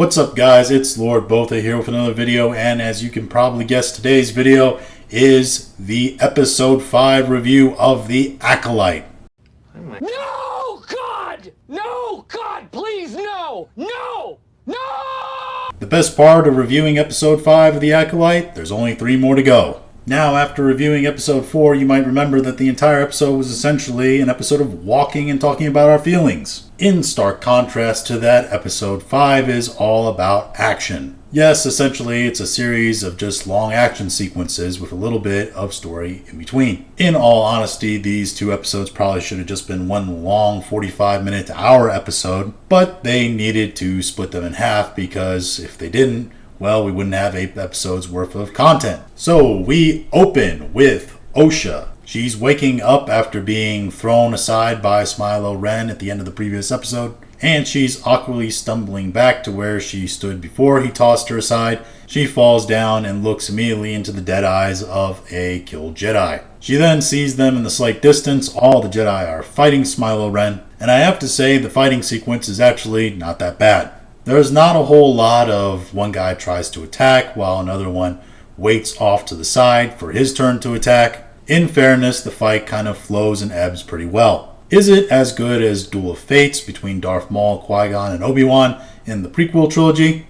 What's up guys, it's Lord Botha here with another video, and as you can probably guess, today's video is the episode 5 review of the Acolyte. No, God! No, God, please, no! No! No! The best part of reviewing episode 5 of the Acolyte, there's only 3 more to go. Now, after reviewing episode 4, you might remember that the entire episode was essentially an episode of walking and talking about our feelings. In stark contrast to that, episode 5 is all about action. Yes, essentially it's a series of just long action sequences with a little bit of story in between. In all honesty, these 2 episodes probably should have just been one long 45-minute to hour episode, but they needed to split them in half because if they didn't, well, we wouldn't have 8 episodes worth of content. So we open with Osha. She's waking up after being thrown aside by Smilo Ren at the end of the previous episode, and she's awkwardly stumbling back to where she stood before he tossed her aside. She falls down and looks immediately into the dead eyes of a killed Jedi. She then sees them in the slight distance. All the Jedi are fighting Smilo Ren, and I have to say the fighting sequence is actually not that bad. There's not a whole lot of one guy tries to attack while another one waits off to the side for his turn to attack. In fairness, the fight kind of flows and ebbs pretty well. Is it as good as Duel of Fates between Darth Maul, Qui-Gon, and Obi-Wan in the prequel trilogy?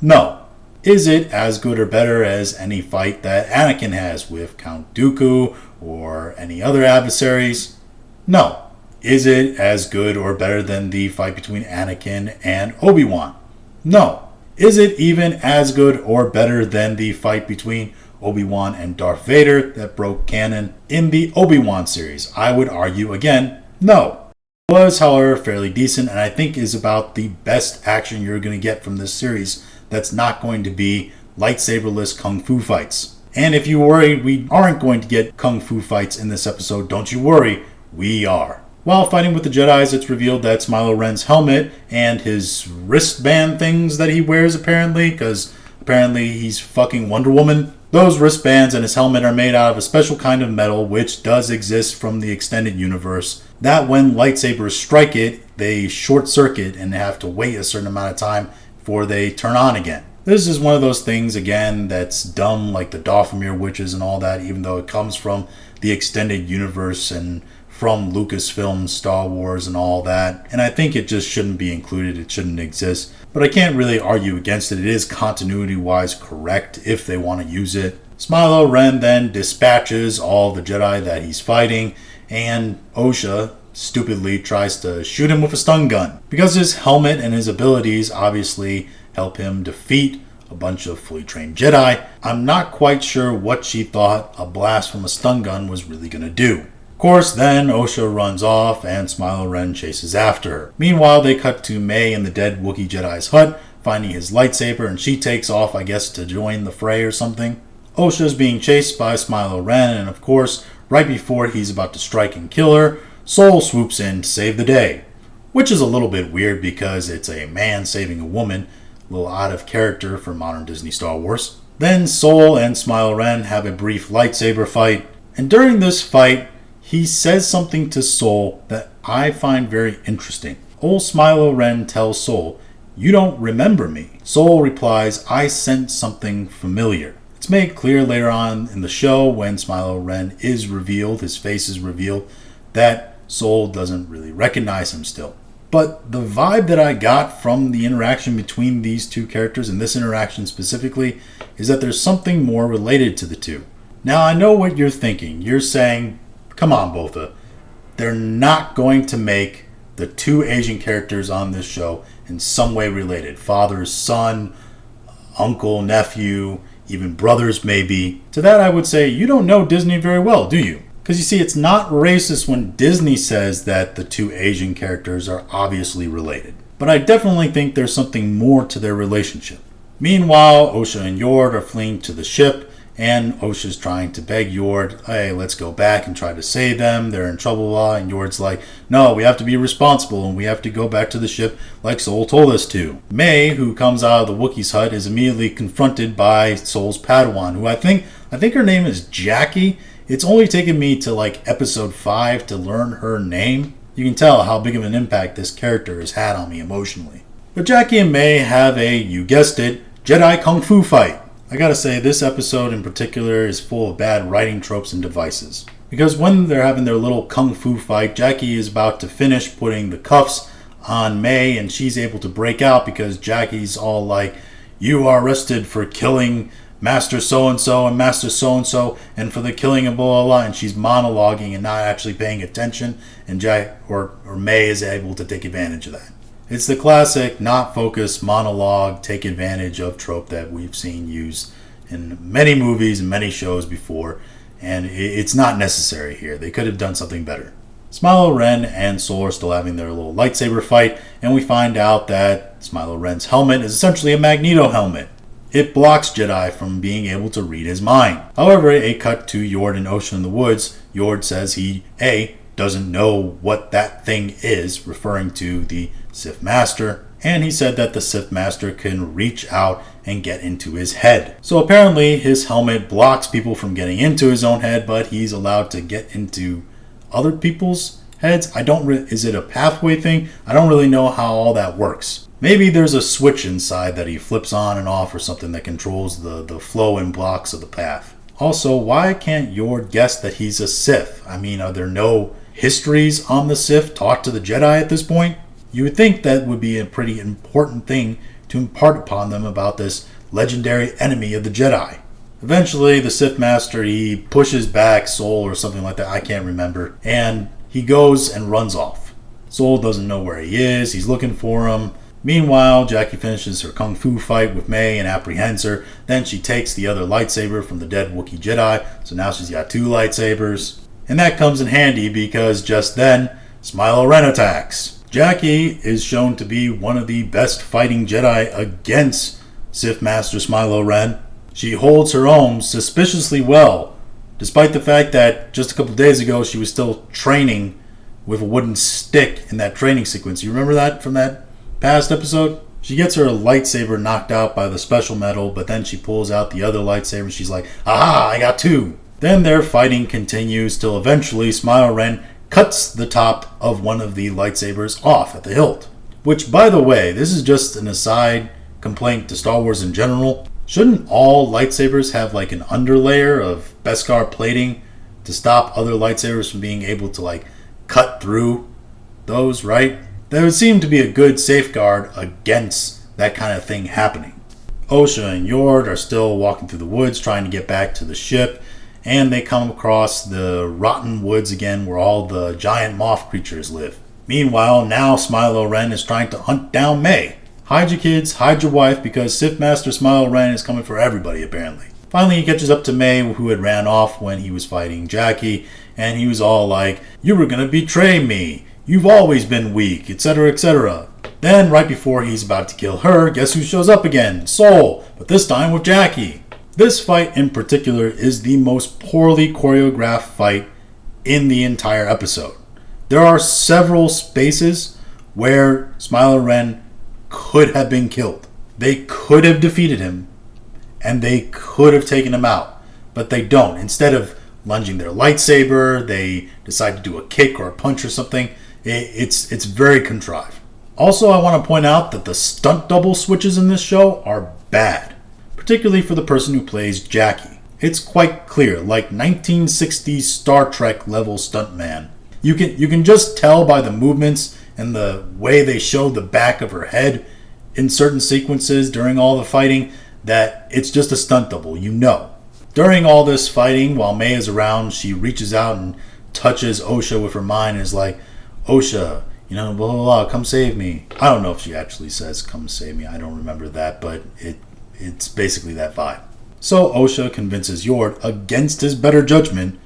No. Is it as good or better as any fight that Anakin has with Count Dooku or any other adversaries? No. Is it as good or better than the fight between Anakin and Obi-Wan? No. Is it even as good or better than the fight between Obi-Wan and Darth Vader that broke canon in the Obi-Wan series? I would argue again, no. It was, however, fairly decent, and I think is about the best action you're going to get from this series that's not going to be lightsaberless kung fu fights. And if you worry we aren't going to get kung fu fights in this episode, don't you worry, we are. While fighting with the Jedis, it's revealed that Smilo Ren's helmet and his wristband things that he wears apparently, because apparently he's fucking Wonder Woman. Those wristbands and his helmet are made out of a special kind of metal which does exist from the extended universe, that when lightsabers strike it, they short circuit and have to wait a certain amount of time before they turn on again. This is one of those things, again, that's dumb like the Dathomir witches and all that, even though it comes from the extended universe and from Lucasfilm, Star Wars, and all that. And I think it just shouldn't be included. It shouldn't exist. But I can't really argue against it. It is continuity-wise correct if they want to use it. Smilo Ren then dispatches all the Jedi that he's fighting, and Osha stupidly tries to shoot him with a stun gun. Because his helmet and his abilities obviously help him defeat a bunch of fully trained Jedi, I'm not quite sure what she thought a blast from a stun gun was really going to do. Of course, then Osha runs off and Smilo Ren chases after her. Meanwhile, they cut to May in the dead Wookiee Jedi's hut, finding his lightsaber, and she takes off, I guess, to join the fray or something. Osha's being chased by Smilo Ren, and of course, right before he's about to strike and kill her, Sol swoops in to save the day. Which is a little bit weird because it's a man saving a woman, a little out of character for modern Disney Star Wars. Then Sol and Smilo Ren have a brief lightsaber fight, and during this fight, he says something to Sol that I find very interesting. Old Smilo Ren tells Sol, "You don't remember me." Sol replies, "I sense something familiar." It's made clear later on in the show when Smilo Ren is revealed, his face is revealed, that Sol doesn't really recognize him still. But the vibe that I got from the interaction between these 2 characters, and this interaction specifically, is that there's something more related to the 2. Now I know what you're thinking. You're saying, come on, Botha. They're not going to make the 2 Asian characters on this show in some way related. Father, son, uncle, nephew, even brothers maybe. To that I would say, you don't know Disney very well, do you? Because you see, it's not racist when Disney says that the 2 Asian characters are obviously related. But I definitely think there's something more to their relationship. Meanwhile, Osha and Yord are fleeing to the ship, and Osha's trying to beg Yord, hey, let's go back and try to save them. They're in trouble, and Yord's like, no, we have to be responsible, and we have to go back to the ship like Sol told us to. May, who comes out of the Wookiee's hut, is immediately confronted by Sol's Padawan, who I think her name is Jackie. It's only taken me to like episode 5 to learn her name. You can tell how big of an impact this character has had on me emotionally. But Jackie and May have a, you guessed it, Jedi Kung Fu fight. I gotta say, this episode in particular is full of bad writing tropes and devices. Because when they're having their little Kung Fu fight, Jackie is about to finish putting the cuffs on May, and she's able to break out because Jackie's all like, you are arrested for killing Master so-and-so and Master so-and-so and for the killing of blah, blah, blah, and she's monologuing and not actually paying attention, and May is able to take advantage of that. It's the classic not focused monologue, take advantage of trope that we've seen used in many movies and many shows before, and it's not necessary here. They could have done something better. Smilo Ren and Soul are still having their little lightsaber fight, and we find out that Smilo Ren's helmet is essentially a Magneto helmet. It blocks Jedi from being able to read his mind. However, a cut to Yord and Ocean in the woods. Yord says he, A, doesn't know what that thing is, referring to the Sith Master, and he said that the Sith Master can reach out and get into his head. So apparently his helmet blocks people from getting into his own head, but he's allowed to get into other people's heads. Is it a pathway thing? I don't really know how all that works. Maybe there's a switch inside that he flips on and off or something that controls the flow and blocks of the path. Also, why can't Yord guess that he's a Sith? I mean, are there no histories on the Sith taught to the Jedi at this point? You would think that would be a pretty important thing to impart upon them about this legendary enemy of the Jedi. Eventually, the Sith Master, he pushes back Soul or something like that, I can't remember, and he goes and runs off. Soul doesn't know where he is, he's looking for him. Meanwhile, Jackie finishes her Kung Fu fight with May and apprehends her. Then she takes the other lightsaber from the dead Wookiee Jedi, so now she's got two lightsabers. And that comes in handy because just then, Smilo Ren attacks. Jackie is shown to be one of the best fighting Jedi against Sith Master Smilo Ren. She holds her own suspiciously well, despite the fact that just a couple days ago she was still training with a wooden stick in that training sequence. You remember that from that past episode? She gets her lightsaber knocked out by the special metal, but then she pulls out the other lightsaber and she's like, aha, I got two. Then their fighting continues till eventually Smilo Ren cuts the top of one of the lightsabers off at the hilt. Which, by the way, this is just an aside complaint to Star Wars in general. Shouldn't all lightsabers have like an underlayer of Beskar plating to stop other lightsabers from being able to like cut through those, right? That would seem to be a good safeguard against that kind of thing happening. Osha and Yord are still walking through the woods trying to get back to the ship, and they come across the rotten woods again where all the giant moth creatures live. Meanwhile, now Smilo Ren is trying to hunt down May. Hide your kids, hide your wife, because Sith Master Smilo Ren is coming for everybody apparently. Finally, he catches up to May, who had ran off when he was fighting Jackie, and he was all like, you were gonna betray me, you've always been weak, etc, etc. Then, right before he's about to kill her, guess who shows up again? Soul, but this time with Jackie. This fight in particular is the most poorly choreographed fight in the entire episode. There are several spaces where Smilo Ren could have been killed. They could have defeated him, and they could have taken him out, but they don't. Instead of lunging their lightsaber, they decide to do a kick or a punch or something. It's very contrived. Also, I want to point out that the stunt double switches in this show are bad, particularly for the person who plays Jackie. It's quite clear, like 1960s Star Trek level stuntman. You can just tell by the movements and the way they show the back of her head in certain sequences during all the fighting that it's just a stunt double, you know. During all this fighting, while May is around, she reaches out and touches Osha with her mind and is like, Osha, blah, blah, blah, come save me. I don't know if she actually says, come save me. I don't remember that, but it's basically that vibe. So Osha convinces Yord, against his better judgment,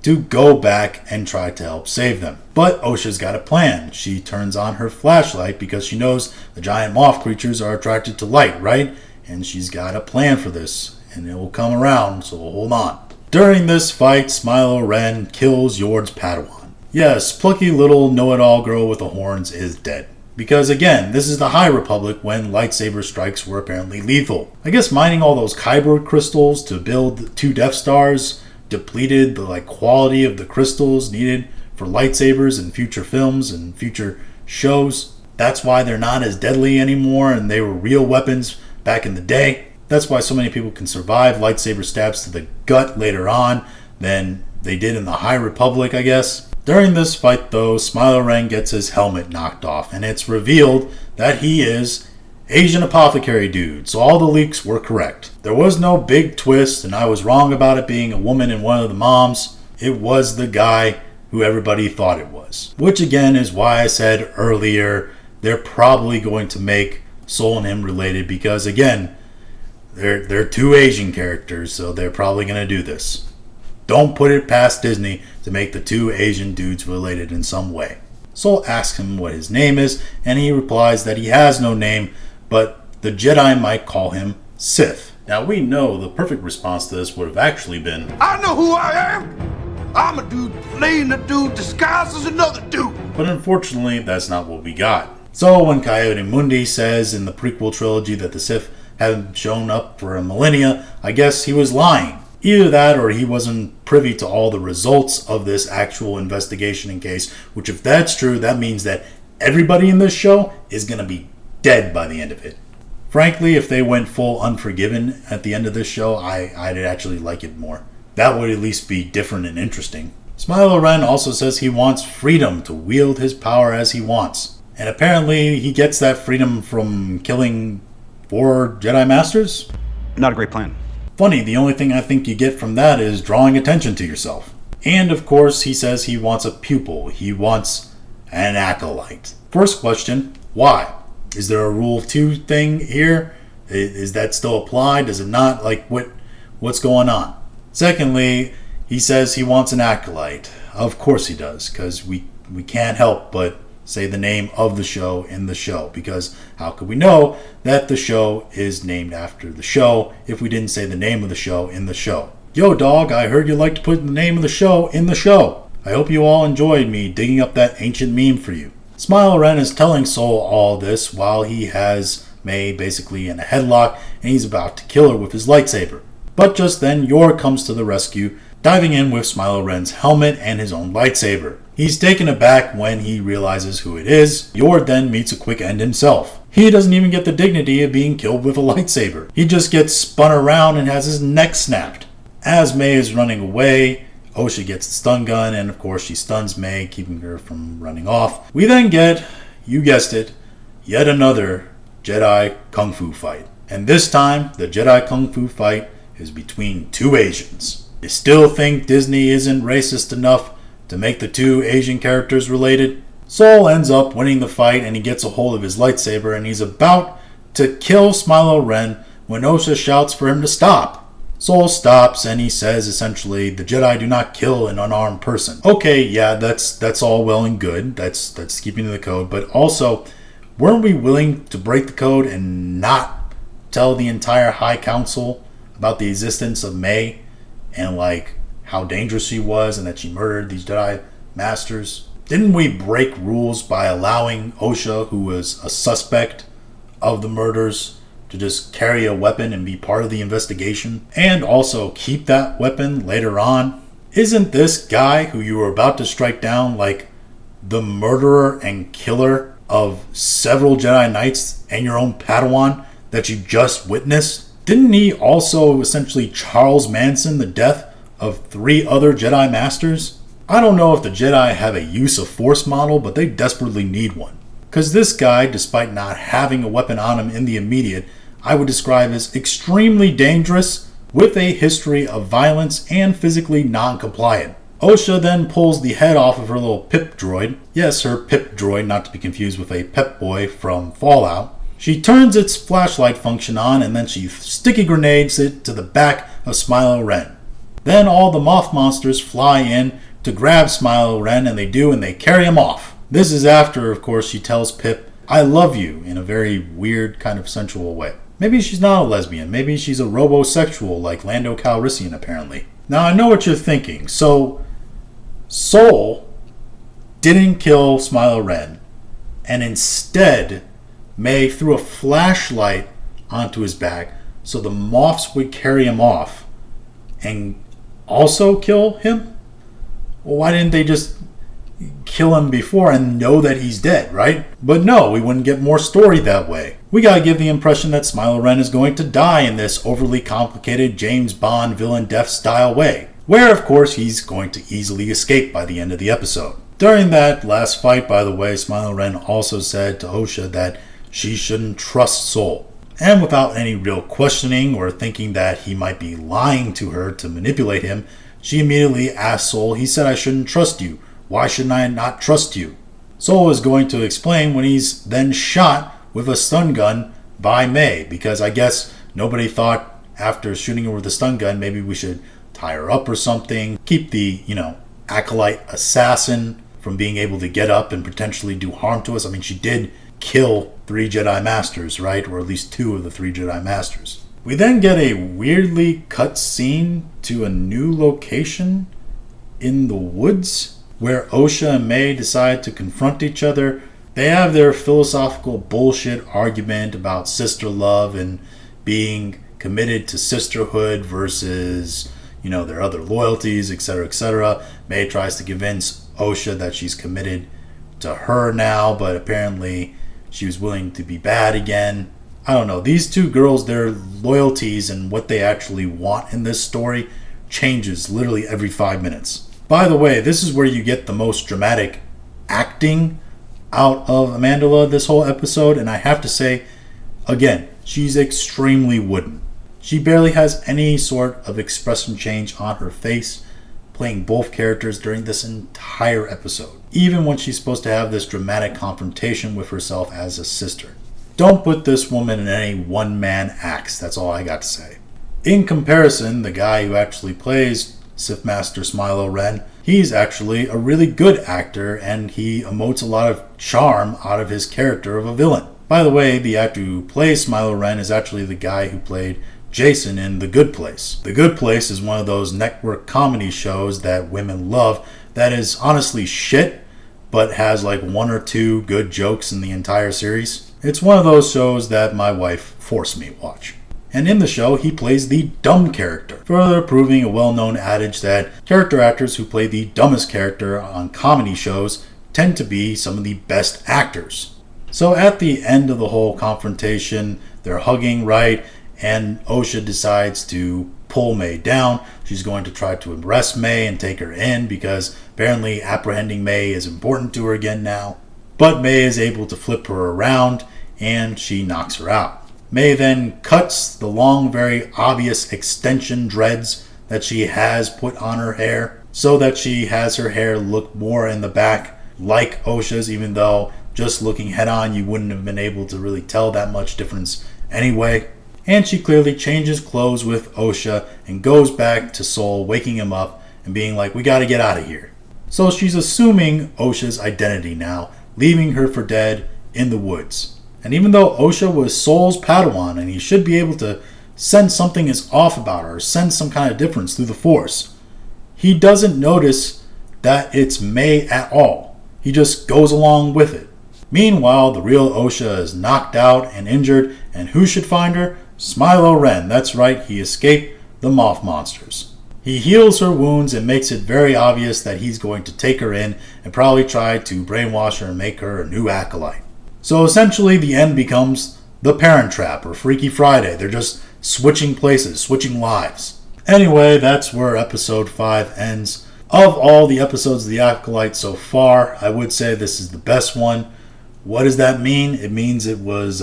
to go back and try to help save them. But Osha's got a plan. She turns on her flashlight because she knows the giant moth creatures are attracted to light, right? And she's got a plan for this, and it will come around, so hold on. During this fight, Smilo Ren kills Yord's Padawan. Yes, plucky little know-it-all girl with the horns is dead. Because again, this is the High Republic when lightsaber strikes were apparently lethal. I guess mining all those kyber crystals to build 2 Death Stars depleted the quality of the crystals needed for lightsabers in future films and future shows. That's why they're not as deadly anymore, and they were real weapons back in the day. That's why so many people can survive lightsaber stabs to the gut later on than they did in the High Republic, I guess. During this fight, though, Smiler Ren gets his helmet knocked off, and it's revealed that he is Asian Apothecary Dude, so all the leaks were correct. There was no big twist, and I was wrong about it being a woman and one of the moms. It was the guy who everybody thought it was. Which again is why I said earlier, they're probably going to make Soul and him related, because again, they're two Asian characters, so they're probably going to do this. Don't put it past Disney to make the two Asian dudes related in some way. Soul asks him what his name is, and he replies that he has no name, but the Jedi might call him Sith. Now we know the perfect response to this would have actually been, I know who I am! I'm a dude playing a dude disguised as another dude! But unfortunately, that's not what we got. So when Coyote Mundi says in the prequel trilogy that the Sith haven't shown up for a millennia, I guess he was lying. Either that or he wasn't privy to all the results of this actual investigation and case, which if that's true, that means that everybody in this show is going to be dead by the end of it. Frankly, if they went full Unforgiven at the end of this show, I'd actually like it more. That would at least be different and interesting. Smiler Ren also says he wants freedom to wield his power as he wants. And apparently he gets that freedom from killing 4 Jedi Masters? Not a great plan. Funny, the only thing I think you get from that is drawing attention to yourself. And of course, he says he wants a pupil. He wants an acolyte. First question, why? Is there a Rule 2 thing here? Is that still applied? Does it not? Like, what's going on? Secondly, he says he wants an acolyte. Of course he does, because we can't help but say the name of the show in the show, because how could we know that the show is named after the show if we didn't say the name of the show in the show? Yo dog, I heard you like to put the name of the show in the show. I hope you all enjoyed me digging up that ancient meme for you. Smile Ren is telling Soul all this while he has May basically in a headlock and he's about to kill her with his lightsaber. But just then Yor comes to the rescue, diving in with Smilo Ren's helmet and his own lightsaber. He's taken aback when he realizes who it is. Yor then meets a quick end himself. He doesn't even get the dignity of being killed with a lightsaber. He just gets spun around and has his neck snapped. As May is running away, Osha gets the stun gun and of course she stuns May, keeping her from running off. We then get, you guessed it, yet another Jedi Kung Fu fight. And this time, the Jedi Kung Fu fight is between 2 Asians. You still think Disney isn't racist enough to make the 2 Asian characters related? Soul ends up winning the fight and he gets a hold of his lightsaber and he's about to kill Smilo Ren when Osha shouts for him to stop. Soul stops and he says essentially the Jedi do not kill an unarmed person. Okay, yeah, that's all well and good. That's keeping to the code, but also weren't we willing to break the code and not tell the entire High Council about the existence of May and like how dangerous she was and that she murdered these Jedi Masters? Didn't we break rules by allowing Osha, who was a suspect of the murders, to just carry a weapon and be part of the investigation? And also keep that weapon later on? Isn't this guy who you were about to strike down like the murderer and killer of several Jedi Knights and your own Padawan that you just witnessed? Didn't he also essentially Charles Manson the death of 3 other Jedi Masters? I don't know if the Jedi have a use of force model, but they desperately need one. Because this guy, despite not having a weapon on him in the immediate, I would describe as extremely dangerous with a history of violence and physically non-compliant. Osha then pulls the head off of her little Pip droid. Yes, her Pip droid, not to be confused with a Pep Boy from Fallout. She turns its flashlight function on and then she sticky grenades it to the back of Smilo Ren. Then all the moth monsters fly in to grab Smilo Ren and they carry him off. This is after, of course, she tells Pip, I love you, in a very weird kind of sensual way. Maybe she's not a lesbian. Maybe she's a robosexual like Lando Calrissian apparently. Now I know what you're thinking. So Soul didn't kill Smilo Ren and instead May threw a flashlight onto his back so the moths would carry him off and also kill him? Well, why didn't they just kill him before and know that he's dead, right? But no, we wouldn't get more story that way. We gotta give the impression that Smilo Ren is going to die in this overly complicated James Bond villain death style way, where of course he's going to easily escape by the end of the episode. During that last fight, by the way, Smilo Ren also said to Osha that she shouldn't trust Sol. And without any real questioning or thinking that he might be lying to her to manipulate him, she immediately asked Sol, he said, "I shouldn't trust you. Why shouldn't I not trust you?" Sol is going to explain when he's then shot with a stun gun by May, because I guess nobody thought after shooting her with a stun gun, maybe we should tie her up or something, keep the, Acolyte assassin from being able to get up and potentially do harm to us. I mean, she did kill 3 Jedi Masters, right? Or at least 2 of the 3 Jedi Masters. We then get a weirdly cut scene to a new location in the woods where Osha and May decide to confront each other. They have their philosophical bullshit argument about sister love and being committed to sisterhood versus, their other loyalties, etc., etc. May tries to convince Osha that she's committed to her now, but apparently she was willing to be bad again. I don't know. These 2 girls, their loyalties and what they actually want in this story changes literally every 5 minutes. By the way, this is where you get the most dramatic acting out of Amandla this whole episode, and I have to say, again, she's extremely wooden. She barely has any sort of expression change on her face, playing both characters during this entire episode, even when she's supposed to have this dramatic confrontation with herself as a sister. Don't put this woman in any one-man acts, that's all I got to say. In comparison, the guy who actually plays Sith Master Smilo Ren, he's actually a really good actor, and he emotes a lot of charm out of his character of a villain. By the way, the actor who plays Smilo Ren is actually the guy who played Jason in The Good Place. The Good Place is one of those network comedy shows that women love that is honestly shit, but has like 1 or 2 good jokes in the entire series. It's one of those shows that my wife forced me to watch. And in the show, he plays the dumb character, further proving a well-known adage that character actors who play the dumbest character on comedy shows tend to be some of the best actors. So at the end of the whole confrontation, they're hugging, right? And Osha decides to pull May down. She's going to try to arrest May and take her in because apparently apprehending May is important to her again now. But May is able to flip her around and she knocks her out. May then cuts the long, very obvious extension dreads that she has put on her hair so that she has her hair look more in the back like Osha's, even though just looking head on you wouldn't have been able to really tell that much difference anyway. And she clearly changes clothes with Osha and goes back to Sol, waking him up and being like, "We gotta get out of here." So she's assuming Osha's identity now, leaving her for dead in the woods. And even though Osha was Sol's Padawan and he should be able to sense something is off about her or sense some kind of difference through the Force, he doesn't notice that it's May at all. He just goes along with it. Meanwhile, the real Osha is knocked out and injured, and who should find her? Smilo Ren. That's right, he escaped the Moth monsters. He heals her wounds and makes it very obvious that he's going to take her in and probably try to brainwash her and make her a new acolyte. So essentially the end becomes the Parent Trap or Freaky Friday. They're just switching places, switching lives. Anyway, that's where episode 5 ends. Of all the episodes of The Acolyte so far, I would say this is the best one. What does that mean? It means it was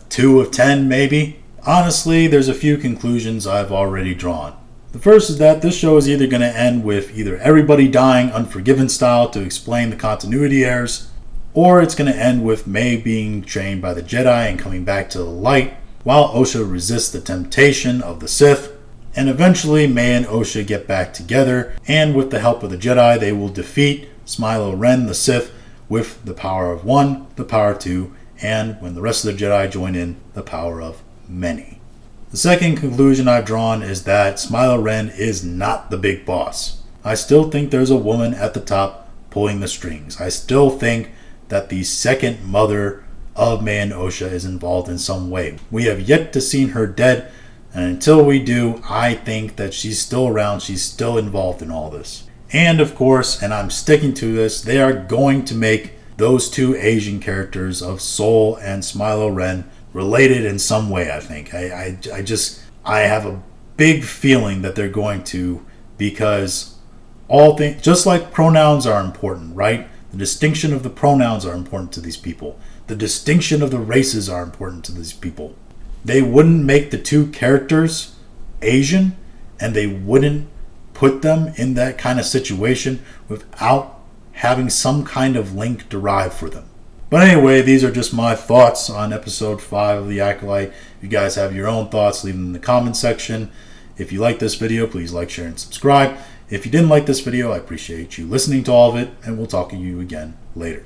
2 of 10 maybe. Honestly, there's a few conclusions I've already drawn. The first is that this show is either going to end with either everybody dying Unforgiven style to explain the continuity errors, or it's going to end with May being trained by the Jedi and coming back to the light, while Osha resists the temptation of the Sith, and eventually May and Osha get back together, and with the help of the Jedi, they will defeat Smilo Ren, the Sith, with the power of 1, the power of 2, and when the rest of the Jedi join in, the power of many. The second conclusion I've drawn is that Smilo Ren is not the big boss. I still think there's a woman at the top pulling the strings. I still think that the second mother of May and Osha is involved in some way. We have yet to see her dead, and until we do, I think that she's still around, she's still involved in all this. And of course, and I'm sticking to this, they are going to make those two Asian characters of Soul and Smilo Ren related in some way, I think. I have a big feeling that they're going to, because all things, just like pronouns are important, right? The distinction of the pronouns are important to these people. The distinction of the races are important to these people. They wouldn't make the two characters Asian, and they wouldn't put them in that kind of situation without having some kind of link derived for them. But anyway, these are just my thoughts on episode 5 of The Acolyte. If you guys have your own thoughts, leave them in the comment section. If you like this video, please like, share, and subscribe. If you didn't like this video, I appreciate you listening to all of it, and we'll talk to you again later.